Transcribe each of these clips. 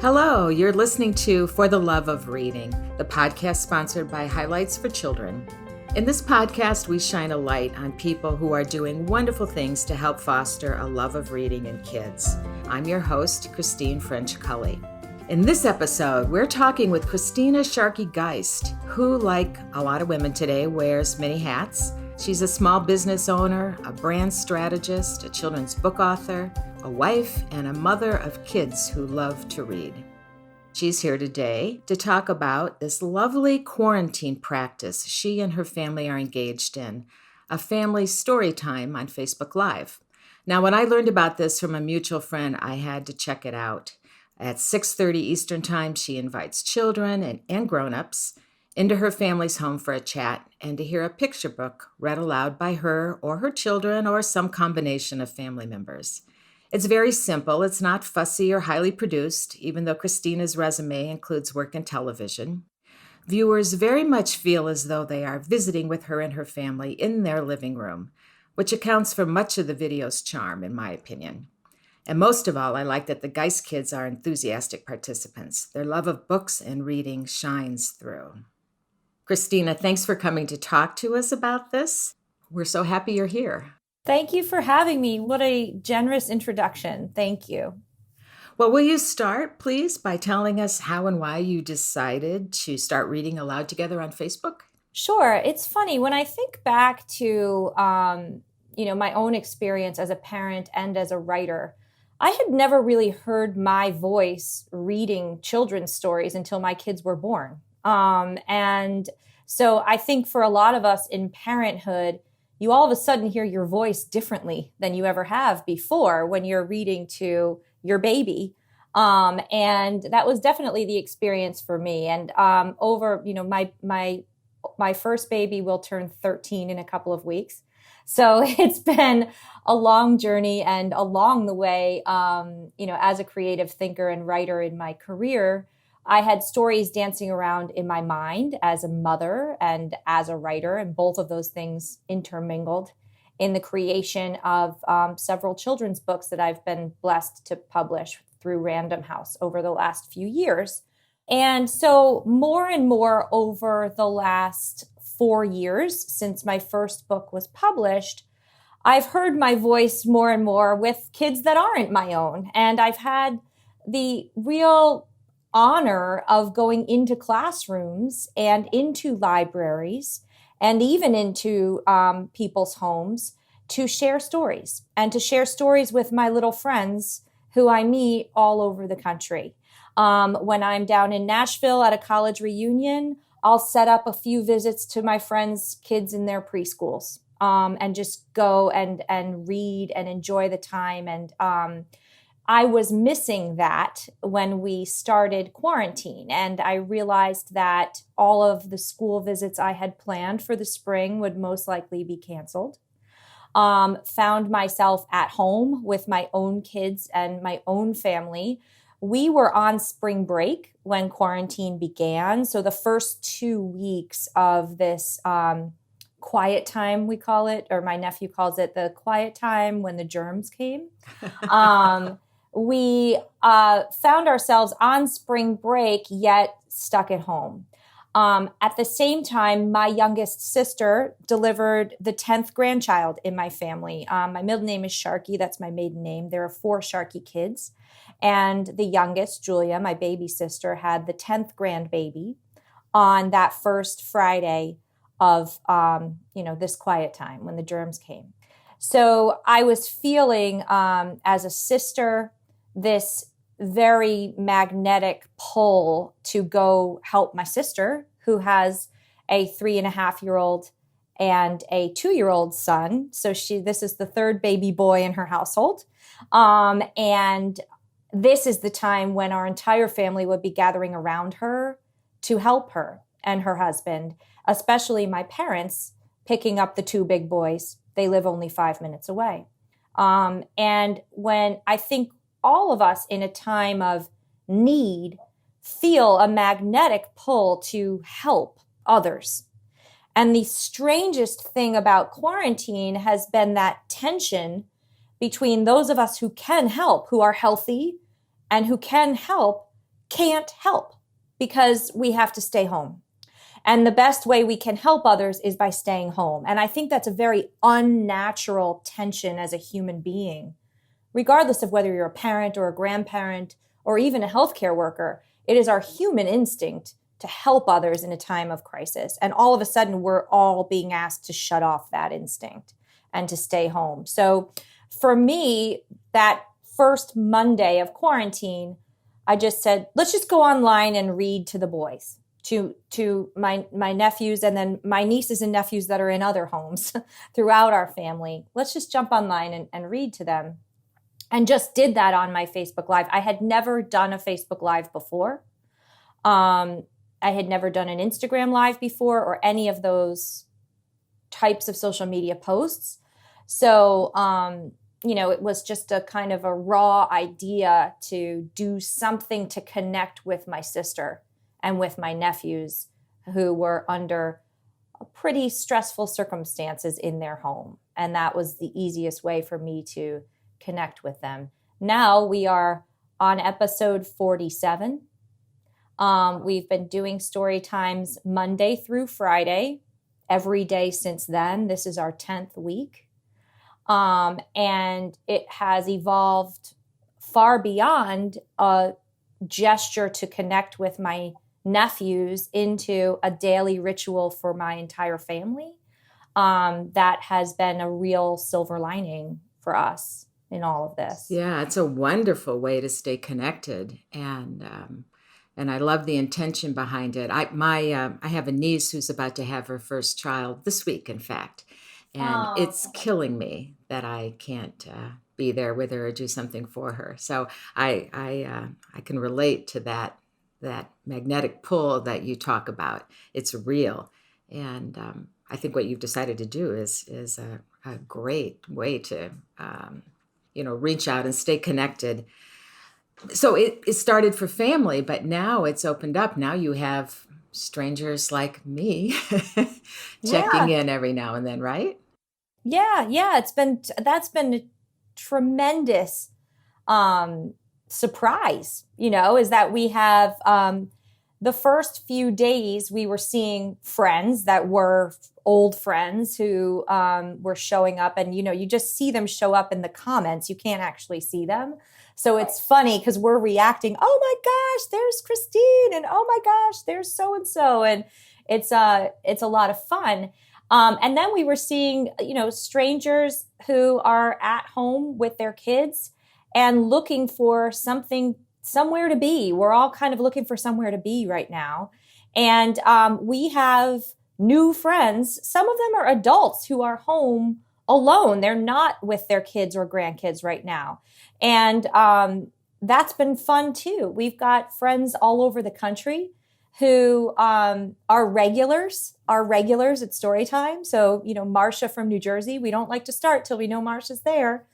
Hello, you're listening to For the Love of Reading, the podcast sponsored by Highlights for Children. In this podcast, we shine a light on people who are doing wonderful things to help foster a love of reading in kids. I'm your host, Christine French Cully. In this episode, we're talking with Kristinas Sharky Geist, who, like a lot of women today, wears many hats. She's a small business owner, a brand strategist, a children's book author, a wife, and a mother of kids who love to read. She's here today to talk about this lovely quarantine practice she and her family are engaged in, a family story time on Facebook Live. Now, when I learned about this from a mutual friend, I had to check it out. At 6:30 Eastern Time, she invites children and grown-ups into her family's home for a chat and to hear a picture book read aloud by her or her children or some combination of family members. It's very simple. It's not fussy or highly produced, even though Kristina's resume includes work in television. Viewers very much feel as though they are visiting with her and her family in their living room, which accounts for much of the video's charm, in my opinion. And most of all, I like that the Geist kids are enthusiastic participants. Their love of books and reading shines through. Kristina, thanks for coming to talk to us about this. We're so happy you're here. Thank you for having me. What a generous introduction. Thank you. Well, will you start, please, by telling us how and why you decided to start reading aloud together on Facebook? Sure. It's funny. When I think back to, my own experience as a parent and as a writer, I had never really heard my voice reading children's stories until my kids were born. And so I think for a lot of us in parenthood, you all of a sudden hear your voice differently than you ever have before when you're reading to your baby. And that was definitely the experience for me. And my first baby will turn 13 in a couple of weeks. So it's been a long journey, and along the way, as a creative thinker and writer in my career, I had stories dancing around in my mind as a mother and as a writer, and both of those things intermingled in the creation of several children's books that I've been blessed to publish through Random House over the last few years. And so more and more over the last 4 years since my first book was published, I've heard my voice more and more with kids that aren't my own. And I've had the real honor of going into classrooms and into libraries and even into people's homes to share stories and to share stories with my little friends who I meet all over the country. When I'm down in Nashville at a college reunion, I'll set up a few visits to my friends' kids in their preschools and just go and read and enjoy the time. And I was missing that when we started quarantine, and I realized that all of the school visits I had planned for the spring would most likely be canceled. Found myself at home with my own kids and my own family. We were on spring break when quarantine began. So the first 2 weeks of this quiet time, we call it, or my nephew calls it the quiet time when the germs came. We found ourselves on spring break, yet stuck at home. At the same time, my youngest sister delivered the 10th grandchild in my family. My middle name is Sharky. That's my maiden name. There are 4 Sharky kids. And the youngest, Julia, my baby sister, had the 10th grandbaby on that first Friday of, this quiet time when the germs came. So I was feeling, as a sister, this very magnetic pull to go help my sister, who has a 3.5-year-old and a 2-year-old son. So this is the third baby boy in her household. And this is the time when our entire family would be gathering around her to help her and her husband, especially my parents, picking up the 2 big boys. They live only 5 minutes away. And when I think all of us in a time of need feel a magnetic pull to help others. And the strangest thing about quarantine has been that tension between those of us who can help, who are healthy, and who can help can't help because we have to stay home. And the best way we can help others is by staying home. And I think that's a very unnatural tension as a human being, regardless of whether you're a parent or a grandparent or even a healthcare worker. It is our human instinct to help others in a time of crisis. And all of a sudden, we're all being asked to shut off that instinct and to stay home. So for me, that first Monday of quarantine, I just said, let's just go online and read to the boys, to my nephews, and then my nieces and nephews that are in other homes throughout our family. Let's just jump online and read to them. And just did that on my Facebook Live. I had never done a Facebook Live before. I had never done an Instagram Live before or any of those types of social media posts. So, it was just a kind of a raw idea to do something to connect with my sister and with my nephews who were under pretty stressful circumstances in their home. And that was the easiest way for me to connect with them. Now we are on episode 47. We've been doing story times Monday through Friday, every day since then. This is our 10th week. And it has evolved far beyond a gesture to connect with my nephews into a daily ritual for my entire family. That has been a real silver lining for us in all of this. Yeah, it's a wonderful way to stay connected, and I love the intention behind it. I have a niece who's about to have her first child this week, in fact, and it's killing me that I can't be there with her or do something for her. So I can relate to that magnetic pull that you talk about. It's real, and I think what you've decided to do is a great way to reach out and stay connected. So it started for family, but now it's opened up. Now you have strangers like me checking in every now and then, right? Yeah. That's been a tremendous surprise, is that we have the first few days we were seeing friends that were old friends who were showing up, and you just see them show up in the comments. You can't actually see them. So it's funny because we're reacting, oh my gosh, there's Christine, and oh my gosh, there's so-and-so. And it's a lot of fun. And then we were seeing, strangers who are at home with their kids and looking for somewhere to be. We're all kind of looking for somewhere to be right now. And we have new friends. Some of them are adults who are home alone. They're not with their kids or grandkids right now. And that's been fun too. We've got friends all over the country who are regulars at Storytime. So, Marcia from New Jersey, we don't like to start till we know Marcia's there.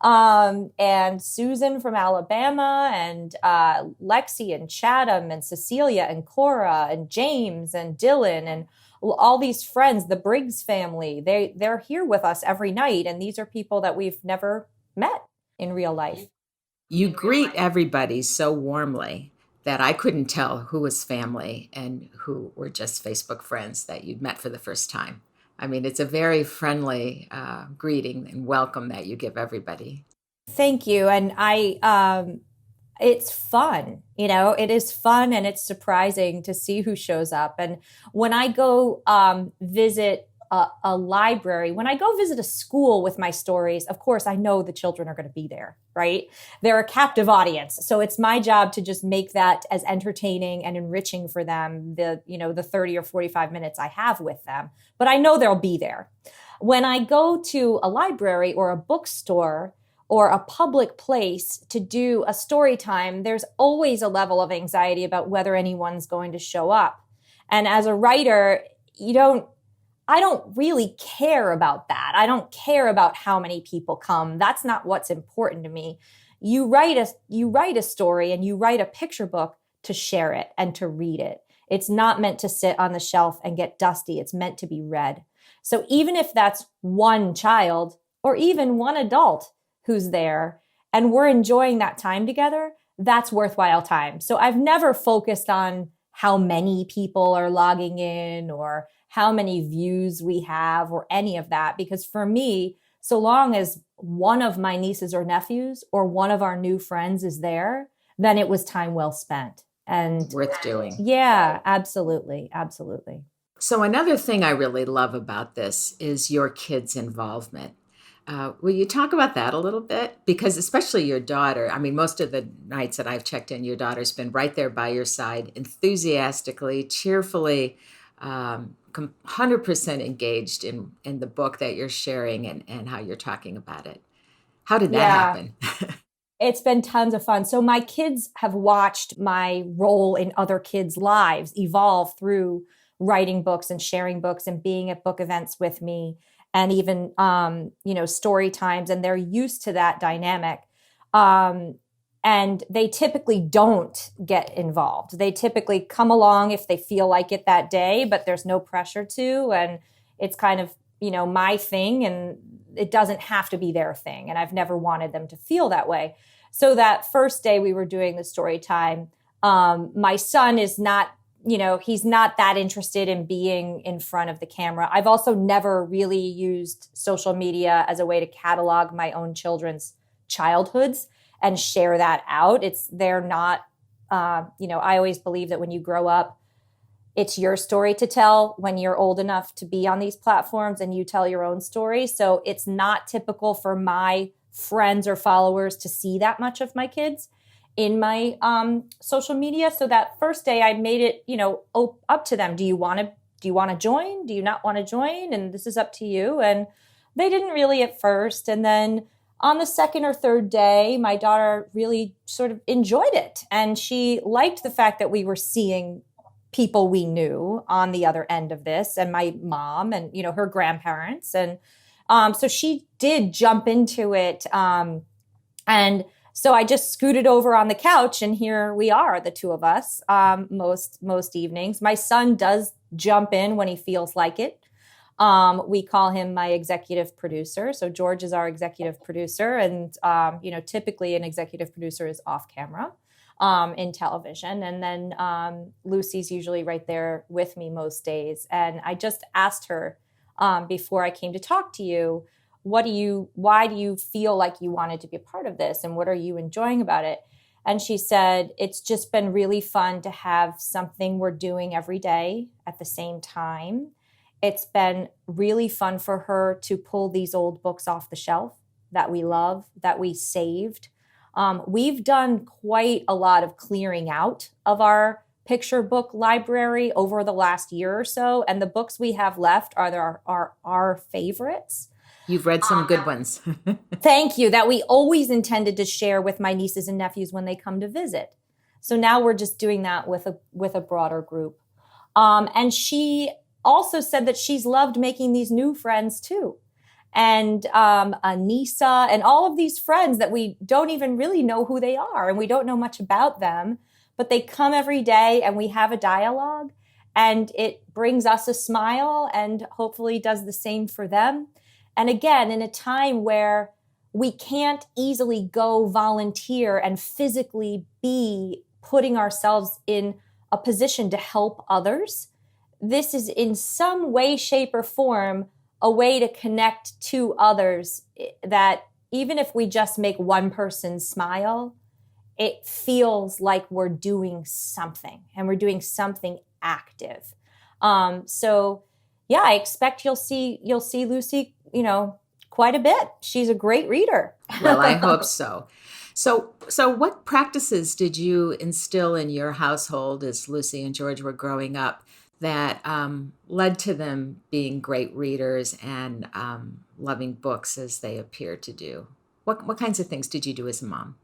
And Susan from Alabama, and Lexi and Chatham, and Cecilia and Cora and James and Dylan, and all these friends, the Briggs family, they're here with us every night. And these are people that we've never met in real life. You greet everybody so warmly that I couldn't tell who was family and who were just Facebook friends that you'd met for the first time. I mean, it's a very friendly greeting and welcome that you give everybody. Thank you. And it's fun, it is fun, and it's surprising to see who shows up. And when I go visit a library, when I go visit a school with my stories, of course, I know the children are going to be there, right? They're a captive audience. So it's my job to just make that as entertaining and enriching for them, the 30 or 45 minutes I have with them. But I know they'll be there. When I go to a library or a bookstore or a public place to do a story time, there's always a level of anxiety about whether anyone's going to show up. And as a writer, I don't really care about that. I don't care about how many people come. That's not what's important to me. You write a story and you write a picture book to share it and to read it. It's not meant to sit on the shelf and get dusty. It's meant to be read. So even if that's one child or even one adult who's there and we're enjoying that time together, that's worthwhile time. So I've never focused on how many people are logging in or how many views we have or any of that. Because for me, so long as one of my nieces or nephews or one of our new friends is there, then it was time well spent. And worth doing. Yeah, absolutely. Absolutely. So another thing I really love about this is your kids' involvement. Will you talk about that a little bit? Because especially your daughter, I mean, most of the nights that I've checked in, your daughter's been right there by your side, enthusiastically, cheerfully, 100% engaged in the book that you're sharing and how you're talking about it. How did that happen? It's been tons of fun. So my kids have watched my role in other kids' lives evolve through writing books and sharing books and being at book events with me and even, story times. And they're used to that dynamic. And they typically don't get involved. They typically come along if they feel like it that day, but there's no pressure to. And it's kind of, my thing, and it doesn't have to be their thing. And I've never wanted them to feel that way. So that first day we were doing the story time, my son is not, he's not that interested in being in front of the camera. I've also never really used social media as a way to catalog my own children's childhoods and share that out. They're not, I always believe that when you grow up, it's your story to tell when you're old enough to be on these platforms and you tell your own story. So it's not typical for my friends or followers to see that much of my kids in my social media. So that first day I made it, up to them. Do you want to join? Do you not want to join? And this is up to you. And they didn't really at first. And then on the second or third day, my daughter really sort of enjoyed it. And she liked the fact that we were seeing people we knew on the other end of this, and my mom and, her grandparents. And so she did jump into it. And so I just scooted over on the couch, and here we are, the two of us, most evenings. My son does jump in when he feels like it. We call him my executive producer. So George is our executive producer. And, typically an executive producer is off camera in television. And then Lucy's usually right there with me most days. And I just asked her before I came to talk to you, why do you feel like you wanted to be a part of this? And what are you enjoying about it? And she said, it's just been really fun to have something we're doing every day at the same time. It's been really fun for her to pull these old books off the shelf that we love, that we saved. We've done quite a lot of clearing out of our picture book library over the last year or so. And the books we have left are our favorites. You've read some good ones. Thank you. That we always intended to share with my nieces and nephews when they come to visit. So now we're just doing that with a broader group. And she also said that she's loved making these new friends too. And Anissa and all of these friends that we don't even really know who they are and we don't know much about them, but they come every day and we have a dialogue and it brings us a smile and hopefully does the same for them. And again, in a time where we can't easily go volunteer and physically be putting ourselves in a position to help others, this is in some way, shape, or form a way to connect to others that even if we just make one person smile, it feels like we're doing something and we're doing something active. So yeah, I expect you'll see Lucy, quite a bit. She's a great reader. Well, I hope so. So what practices did you instill in your household as Lucy and George were growing up that led to them being great readers and loving books as they appear to do? What kinds of things did you do as a mom?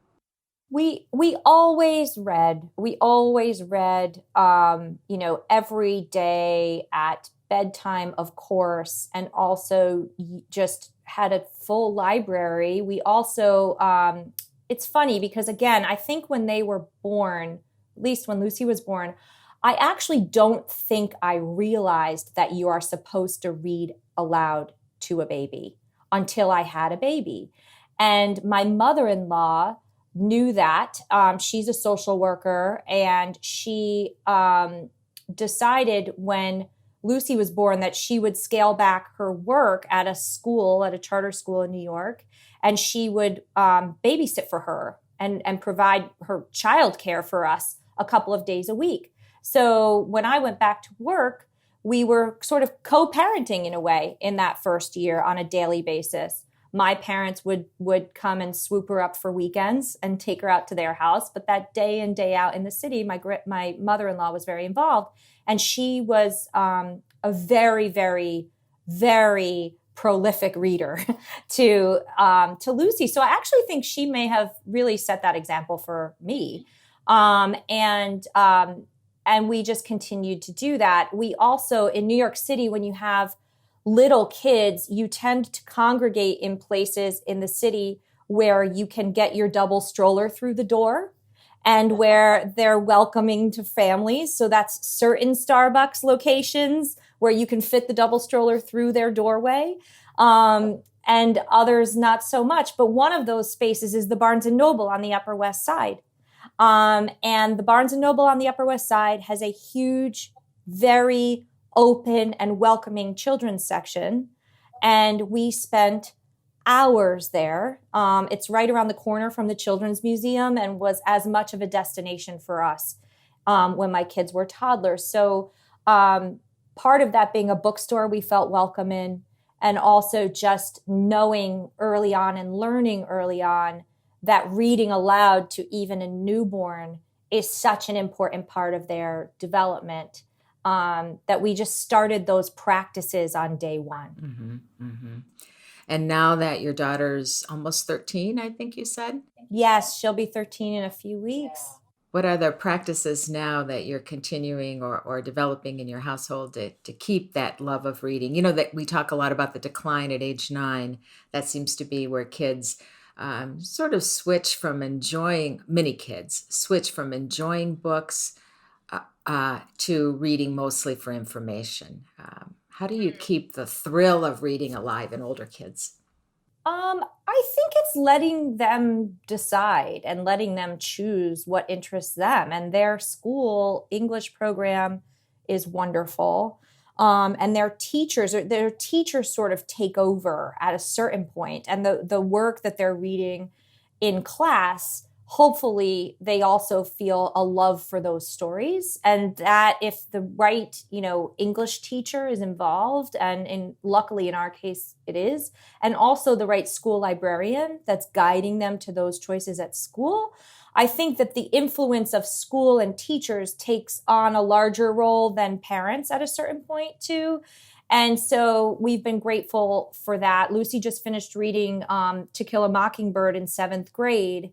We always read. We always read, every day at bedtime, of course, and also just had a full library. We also, it's funny because, again, I think when they were born, at least when Lucy was born, I actually don't think I realized that you are supposed to read aloud to a baby until I had a baby. And my mother-in-law knew that. She's a social worker, and she decided when Lucy was born that she would scale back her work at a school, at a charter school in New York, and she would babysit for her and provide her childcare for us a couple of days a week. So when I went back to work, we were sort of co-parenting in a way in that first year on a daily basis. My parents would come and swoop her up for weekends and take her out to their house. But that day in, day out in the city, my mother-in-law was very involved. And she was a very, very, very prolific reader to Lucy. So I actually think she may have really set that example for me. And we just continued to do that. We also, in New York City, when you have little kids, you tend to congregate in places in the city where you can get your double stroller through the door and where they're welcoming to families. So that's certain Starbucks locations where you can fit the double stroller through their doorway, and others not so much. But one of those spaces is the Barnes & Noble on the Upper West Side. And the Barnes & Noble on the Upper West Side has a huge, very open and welcoming children's section. And we spent hours there. It's right around the corner from the Children's Museum and was as much of a destination for us when my kids were toddlers. So part of that being a bookstore we felt welcome in, and also just knowing early on and learning early on that reading aloud to even a newborn is such an important part of their development, that we just started those practices on day one. Mm-hmm, mm-hmm. And now that your daughter's almost 13, I think you said? Yes, she'll be 13 in a few weeks. What are the practices now that you're continuing or developing in your household to keep that love of reading? You know, that we talk a lot about the decline at age 9. That seems to be where kids sort of switch from enjoying, many kids switch from enjoying books to reading mostly for information. How do you keep the thrill of reading alive in older kids? I think it's letting them decide and letting them choose what interests them. And their school English program is wonderful. And their teachers sort of take over at a certain point. And the work that they're reading in class, hopefully they also feel a love for those stories. And that if the right, English teacher is involved, and luckily in our case it is, and also the right school librarian that's guiding them to those choices at school, I think that the influence of school and teachers takes on a larger role than parents at a certain point too. And so we've been grateful for that. Lucy just finished reading To Kill a Mockingbird in 7th grade.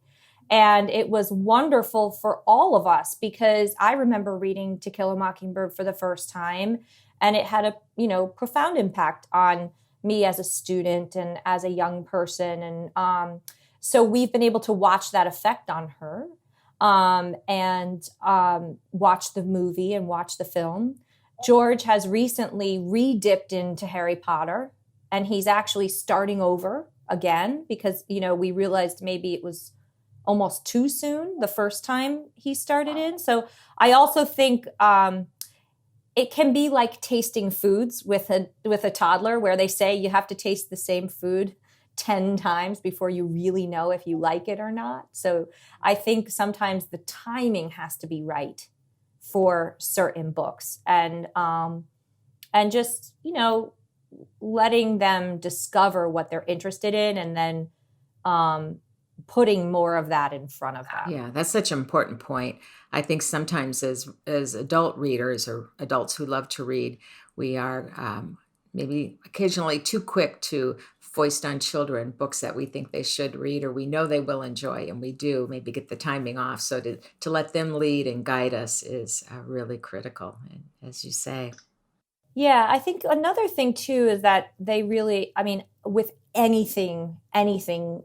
And it was wonderful for all of us because I remember reading To Kill a Mockingbird for the first time, and it had a profound impact on me as a student and as a young person. And so we've been able to watch that effect on her, and watch the movie and watch the film. George has recently re-dipped into Harry Potter, and he's actually starting over again because, we realized maybe it was almost too soon the first time he started in. So I also think it can be like tasting foods with a toddler, where they say you have to taste the same food 10 times before you really know if you like it or not. So I think sometimes the timing has to be right for certain books, and just, letting them discover what they're interested in, and then putting more of that in front of them. Yeah, that's such an important point. I think sometimes as adult readers or adults who love to read, we are maybe occasionally too quick to foist on children books that we think they should read or we know they will enjoy, and we do maybe get the timing off. So to let them lead and guide us is really critical, as you say. Yeah, I think another thing too is that they really, with anything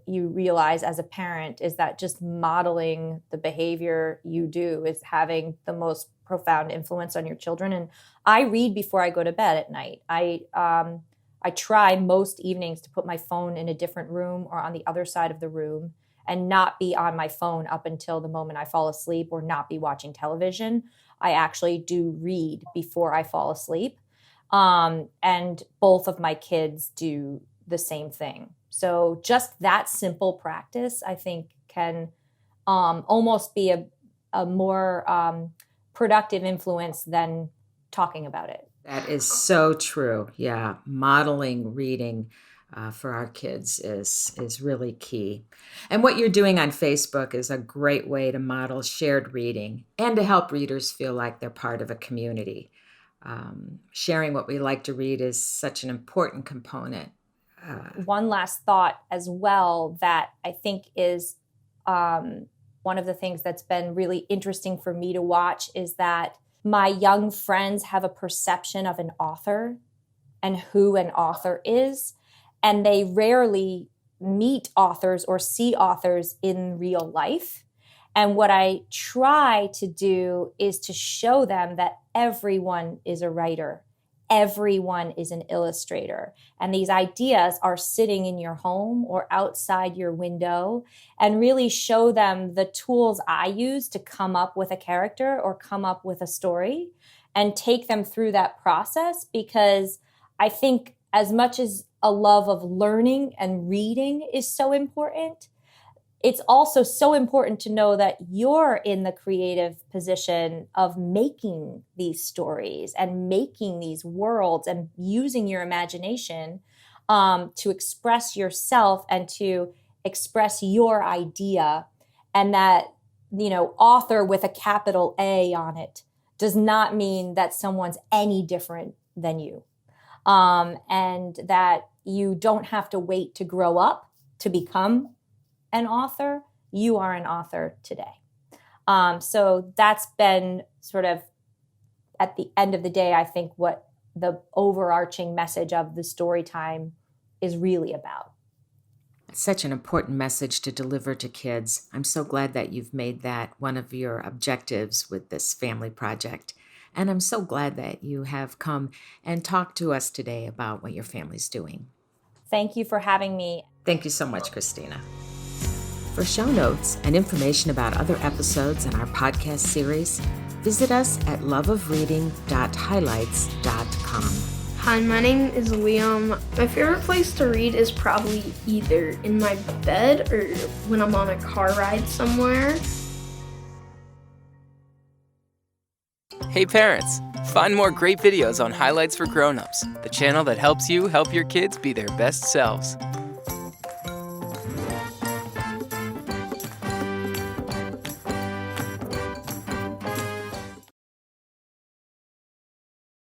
you realize as a parent is that just modeling the behavior you do is having the most profound influence on your children. And I read before I go to bed at night. I try most evenings to put my phone in a different room or on the other side of the room and not be on my phone up until the moment I fall asleep or not be watching television. I actually do read before I fall asleep. And both of my kids do the same thing. So just that simple practice, I think, can almost be a more productive influence than talking about it. That is so true. Yeah, modeling reading for our kids is really key. And what you're doing on Facebook is a great way to model shared reading and to help readers feel like they're part of a community. Sharing what we like to read is such an important component. One last thought as well that I think is one of the things that's been really interesting for me to watch is that my young friends have a perception of an author and who an author is, and they rarely meet authors or see authors in real life. And what I try to do is to show them that everyone is a writer. Everyone is an illustrator. And these ideas are sitting in your home or outside your window, and really show them the tools I use to come up with a character or come up with a story and take them through that process. Because I think as much as a love of learning and reading is so important, it's also so important to know that you're in the creative position of making these stories and making these worlds and using your imagination to express yourself and to express your idea. And that, author with a capital A on it does not mean that someone's any different than you. And that you don't have to wait to grow up to become an author. You are an author today. So that's been sort of, at the end of the day, I think what the overarching message of the story time is really about. It's such an important message to deliver to kids. I'm so glad that you've made that one of your objectives with this family project. And I'm so glad that you have come and talked to us today about what your family's doing. Thank you for having me. Thank you so much, Kristina. For show notes and information about other episodes in our podcast series, visit us at loveofreading.highlights.com. Hi, my name is Liam. My favorite place to read is probably either in my bed or when I'm on a car ride somewhere. Hey parents, find more great videos on Highlights for Grown-ups, the channel that helps you help your kids be their best selves.